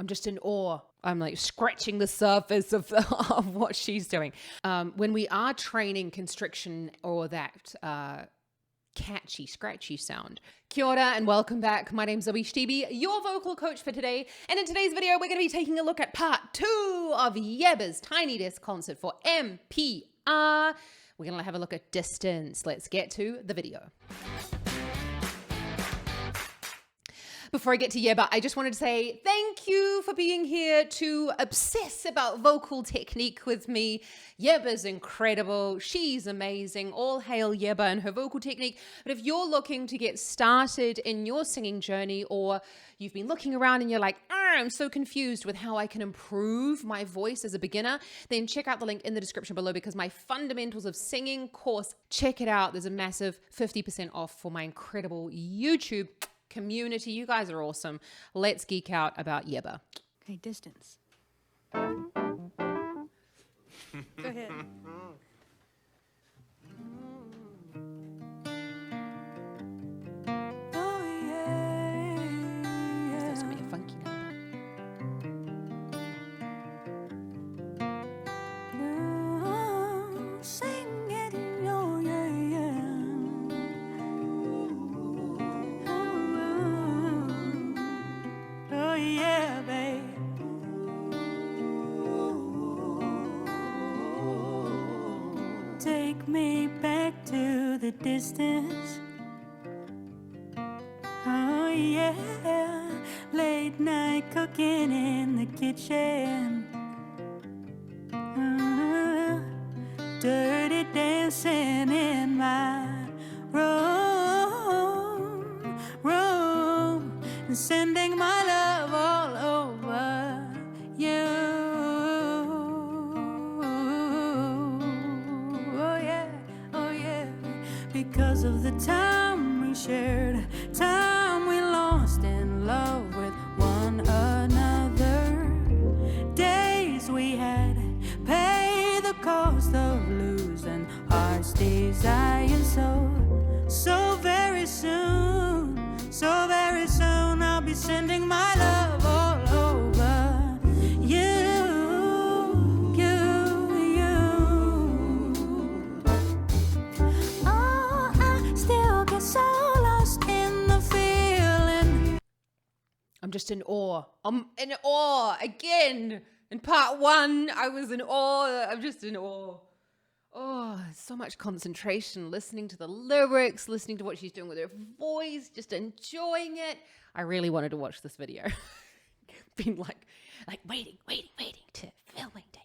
I'm just in awe. I'm like scratching the surface of what she's doing. When we are training constriction or that catchy, scratchy sound. Kia ora and welcome back. My name's Zoe Stebe, your vocal coach for today. And in today's video, we're going to be taking a look at part 2 of Yebba's Tiny Desk concert for MPR. We're going to have a look at distance. Let's get to the video. Before I get to Yebba, I just wanted to say thank you for being here to obsess about vocal technique with me. Yebba's incredible. She's amazing. All hail Yebba and her vocal technique. But if you're looking to get started in your singing journey, or you've been looking around and you're like, I'm so confused with how I can improve my voice as a beginner, then check out the link in the description below, because my Fundamentals of Singing course, check it out. There's a massive 50% off for my incredible YouTube community. You guys are awesome. Let's geek out about Yebba. Okay, distance. Go ahead. Oh yeah. That's gonna be a funky number. Sing it, oh yeah, yeah. Oh yeah, babe. Take me back to the distance. Oh yeah, late night cooking in the kitchen. Dirty dancing in my room, and sending my love all over you. Oh yeah, because of the time we shared, time we lost in love with one another, days we had pay the cost of losing heart's desire. So very soon I'll be sending my love all over you. Oh, I still get so lost in the feeling. I'm just in awe. I'm in awe again. In part 1, I was in awe. I'm just in awe. Oh, so much concentration, listening to the lyrics, listening to what she's doing with her voice, just enjoying it. I really wanted to watch this video. Been like waiting to filming day.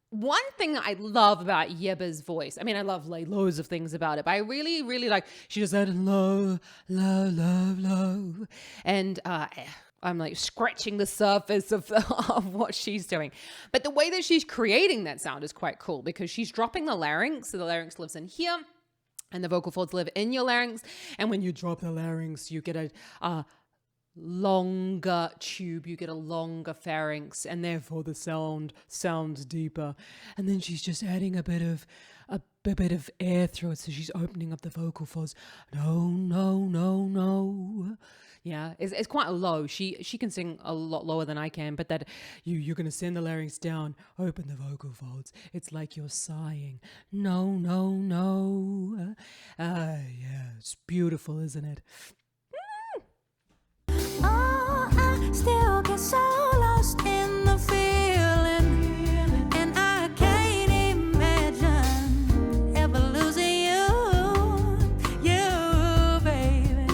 One thing I love about Yebba's voice, I mean, I love like loads of things about it, but I really, really like, she does that low. And I'm like scratching the surface of what she's doing. But the way that she's creating that sound is quite cool, because she's dropping the larynx. So the larynx lives in here and the vocal folds live in your larynx. And when you drop the larynx, you get a longer tube, you get a longer pharynx, and therefore the sound sounds deeper. And then she's just adding a bit of air through it, so she's opening up the vocal folds. No. Yeah, it's quite low. She can sing a lot lower than I can, but that you're gonna send the larynx down, open the vocal folds. It's like you're sighing. No. Yeah, it's beautiful, isn't it? Oh, I still get so lost in the feeling, and I can't imagine ever losing you, baby.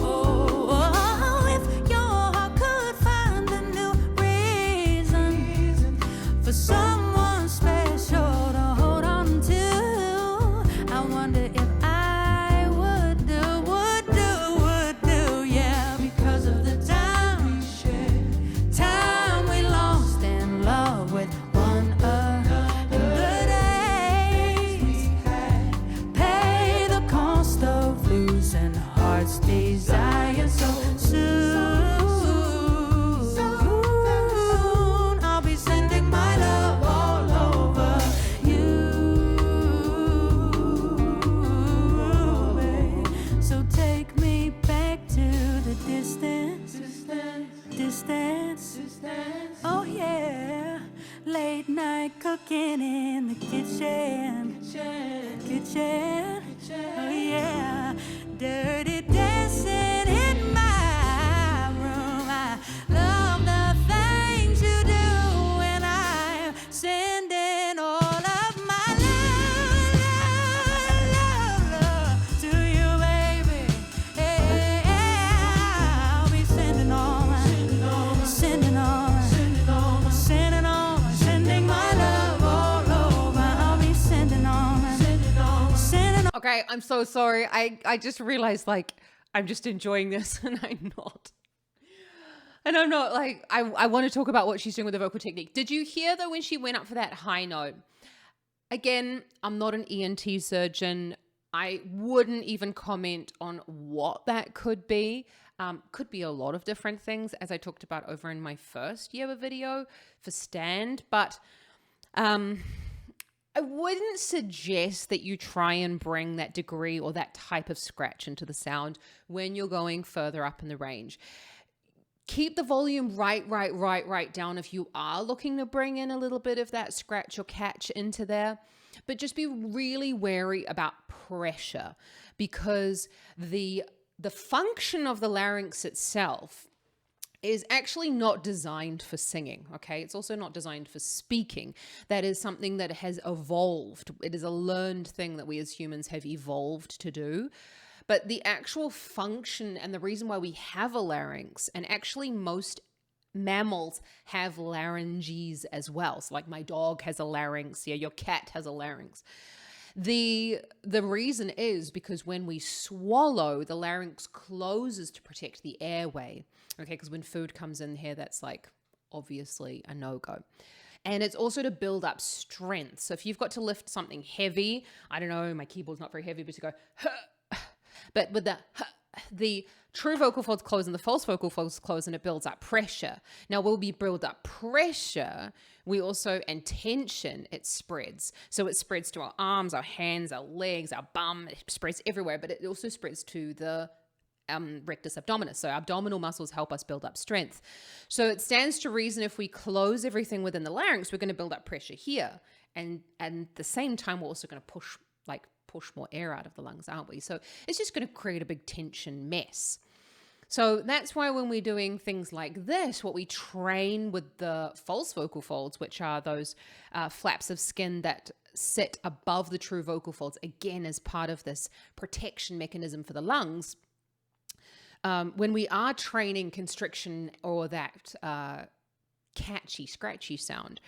Oh, if your heart could find a new reason for someone special to hold on to, I wonder if I would do, yeah, because of the time we shared. Oh yeah, late night cooking in the kitchen. Oh yeah, dirty dancing in my room. I love the things you do, and I'm sending all of my love to you, baby. Hey, I'll be sending all my, sending my love all over. I'll be sending all my, Okay, I'm so sorry. I just realized like I'm just enjoying this and I'm not. And I'm not like, I want to talk about what she's doing with the vocal technique. Did you hear though when she went up for that high note? Again, I'm not an ENT surgeon. I wouldn't even comment on what that could be. Could be a lot of different things, as I talked about over in my first Yebba video for stand. But I wouldn't suggest that you try and bring that degree or that type of scratch into the sound when you're going further up in the range. Keep the volume right down if you are looking to bring in a little bit of that scratch or catch into there. But just be really wary about pressure, because the function of the larynx itself is actually not designed for singing, okay? It's also not designed for speaking. That is something that has evolved. It is a learned thing that we as humans have evolved to do. But the actual function and the reason why we have a larynx, and actually most mammals have larynges as well. So like my dog has a larynx, yeah, your cat has a larynx. The reason is because when we swallow, the larynx closes to protect the airway, okay? Because when food comes in here, that's like obviously a no-go. And it's also to build up strength. So if you've got to lift something heavy, I don't know, my keyboard's not very heavy, but to go, but with the true vocal folds close and the false vocal folds close, and it builds up pressure. Now, when we build up pressure, we also, and tension, it spreads. So it spreads to our arms, our hands, our legs, our bum, it spreads everywhere, but it also spreads to the rectus abdominis. So abdominal muscles help us build up strength. So it stands to reason if we close everything within the larynx, we're going to build up pressure here. And at the same time, we're also going to push more air out of the lungs, aren't we? So it's just going to create a big tension mess. So that's why when we're doing things like this, what we train with the false vocal folds, which are those flaps of skin that sit above the true vocal folds, again, as part of this protection mechanism for the lungs. When we are training constriction or that catchy, scratchy sound,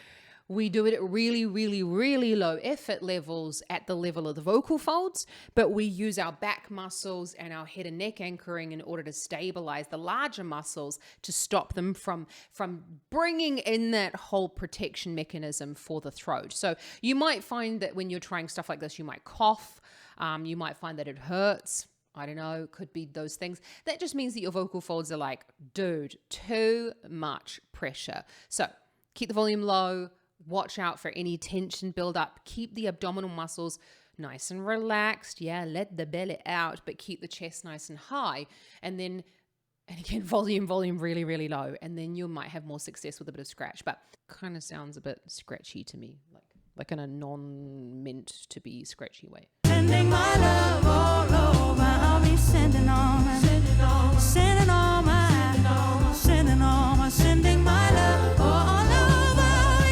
we do it at really low effort levels at the level of the vocal folds, but we use our back muscles and our head and neck anchoring in order to stabilize the larger muscles to stop them from bringing in that whole protection mechanism for the throat. So you might find that when you're trying stuff like this, you might cough, you might find that it hurts. I don't know, could be those things. That just means that your vocal folds are like, dude, too much pressure. So keep the volume low. Watch out for any tension build up. Keep the abdominal muscles nice and relaxed. Yeah, let the belly out, but keep the chest nice and high. And again, volume really low. And then you might have more success with a bit of scratch, but kind of sounds a bit scratchy to me, like in a non-meant to be scratchy way. Sending my love all over. I'll be sending all my, sending all my, sending all my, sending my love all over.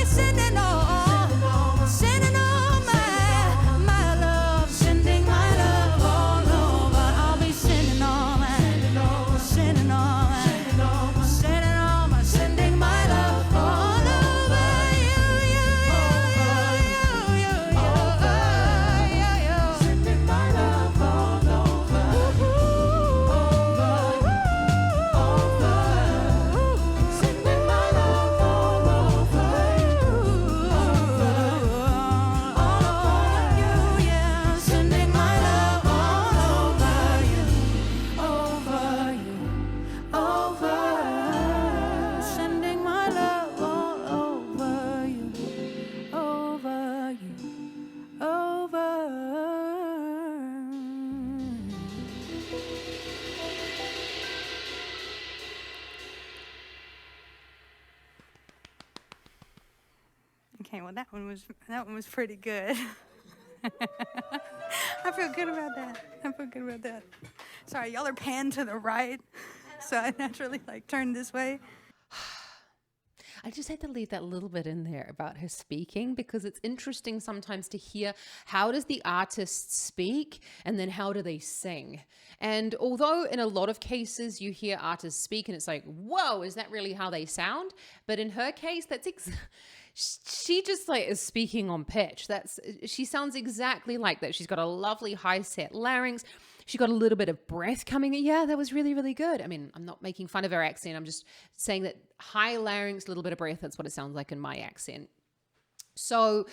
Sending all my love, sending my love all over. I'll be sending all my, sending all my, sending my love all over you. Sending my love all over. Okay, well that one was pretty good. I feel good about that. Sorry, y'all are panned to the right, so I naturally turn this way. I just had to leave that little bit in there about her speaking, because it's interesting sometimes to hear how does the artist speak and then how do they sing. And although in a lot of cases you hear artists speak and it's like, whoa, is that really how they sound? But in her case, she just is speaking on pitch. She sounds exactly like that. She's got a lovely high set larynx. She got a little bit of breath coming in. Yeah, that was really, really good. I mean, I'm not making fun of her accent. I'm just saying that high larynx, a little bit of breath, that's what it sounds like in my accent. So,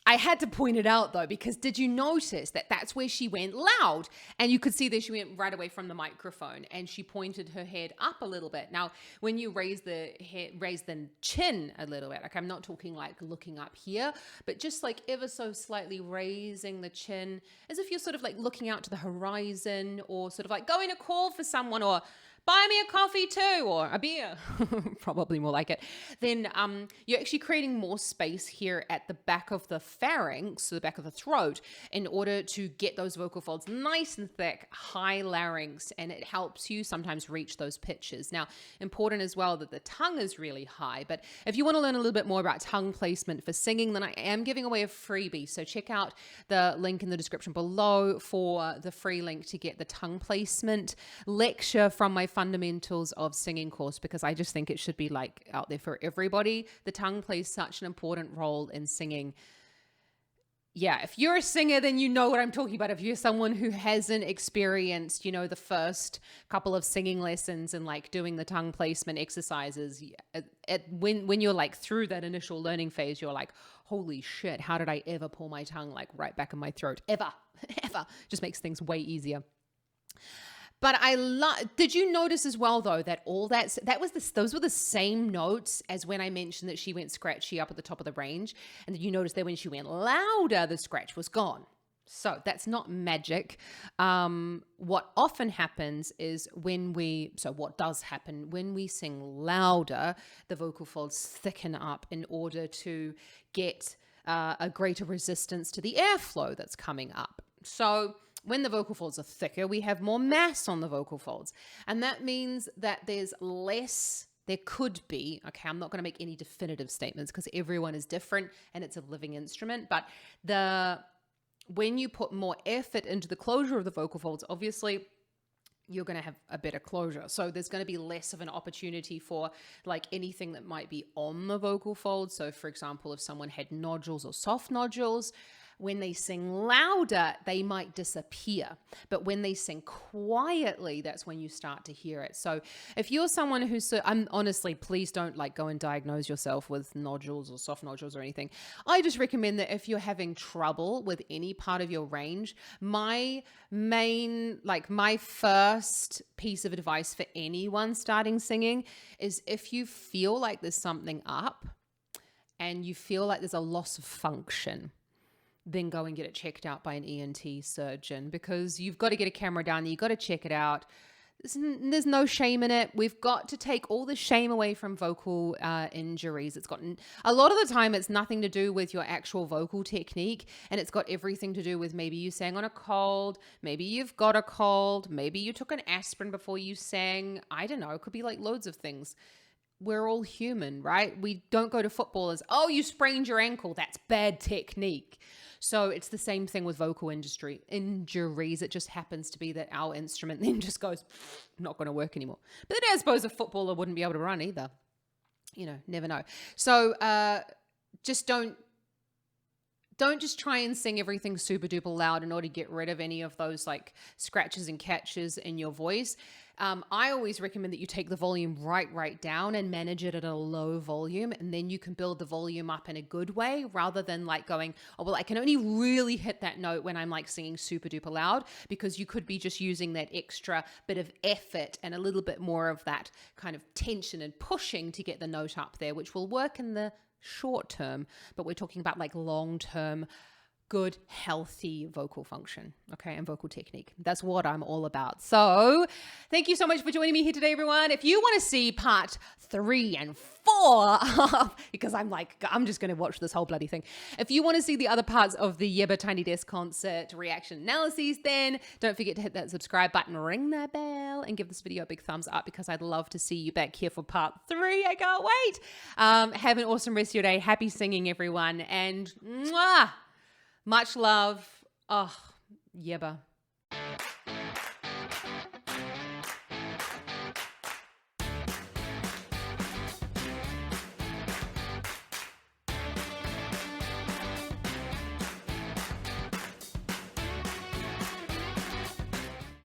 I had to point it out though, because did you notice that that's where she went loud? And you could see that she went right away from the microphone and she pointed her head up a little bit. Now, when you raise the chin a little bit, I'm not talking looking up here, but just ever so slightly raising the chin as if you're sort of looking out to the horizon, or sort of going to call for someone, or buy me a coffee too, or a beer, probably more like it, then you're actually creating more space here at the back of the pharynx, so the back of the throat, in order to get those vocal folds nice and thick, high larynx, and it helps you sometimes reach those pitches. Now, important as well that the tongue is really high, but if you want to learn a little bit more about tongue placement for singing, then I am giving away a freebie, so check out the link in the description below for the free link to get the tongue placement lecture from my Fundamentals of Singing course, because I just think it should be out there for everybody. The tongue plays such an important role in singing. Yeah, if you're a singer, then you know what I'm talking about. If you're someone who hasn't experienced, the first couple of singing lessons and doing the tongue placement exercises, when you're through that initial learning phase, you're like, holy shit, how did I ever pull my tongue right back in my throat? Ever. Just makes things way easier. But did you notice as well though that those were the same notes as when I mentioned that she went scratchy up at the top of the range, and did you notice that when she went louder, the scratch was gone? So that's not magic. What often happens is what does happen when we sing louder, the vocal folds thicken up in order to get a greater resistance to the airflow that's coming up. So when the vocal folds are thicker, we have more mass on the vocal folds. And that means that there could be, okay, I'm not going to make any definitive statements because everyone is different and it's a living instrument, but when you put more effort into the closure of the vocal folds, obviously you're going to have a better closure. So there's going to be less of an opportunity for anything that might be on the vocal folds. So for example, if someone had nodules or soft nodules, when they sing louder, they might disappear. But when they sing quietly, that's when you start to hear it. So if you're someone honestly, please don't go and diagnose yourself with nodules or soft nodules or anything. I just recommend that if you're having trouble with any part of your range, my first piece of advice for anyone starting singing is if you feel like there's something up and you feel like there's a loss of function, then go and get it checked out by an ENT surgeon, because you've got to get a camera down there. You've got to check it out. There's no shame in it. We've got to take all the shame away from vocal injuries. A lot of the time, it's nothing to do with your actual vocal technique, and it's got everything to do with maybe you sang on a cold, maybe you've got a cold, maybe you took an aspirin before you sang. I don't know. It could be loads of things. We're all human, right? We don't go to footballers. Oh, you sprained your ankle. That's bad technique. So it's the same thing with vocal injuries. It just happens to be that our instrument then just goes, not going to work anymore. But then I suppose a footballer wouldn't be able to run either. Never know. So just don't just try and sing everything super duper loud in order to get rid of any of those scratches and catches in your voice. I always recommend that you take the volume right down and manage it at a low volume, and then you can build the volume up in a good way, rather than going, oh, well, I can only really hit that note when I'm singing super duper loud, because you could be just using that extra bit of effort and a little bit more of that kind of tension and pushing to get the note up there, which will work in the short term, but we're talking about long term good, healthy vocal function, okay, and vocal technique. That's what I'm all about. So thank you so much for joining me here today, everyone. If you want to see part 3 and 4 because I'm like, I'm just going to watch this whole bloody thing. If you want to see the other parts of the Yebba Tiny Desk concert reaction analyses, then don't forget to hit that subscribe button, ring that bell, and give this video a big thumbs up because I'd love to see you back here for part 3. I can't wait. Have an awesome rest of your day. Happy singing, everyone. And much love. Oh, Yebba.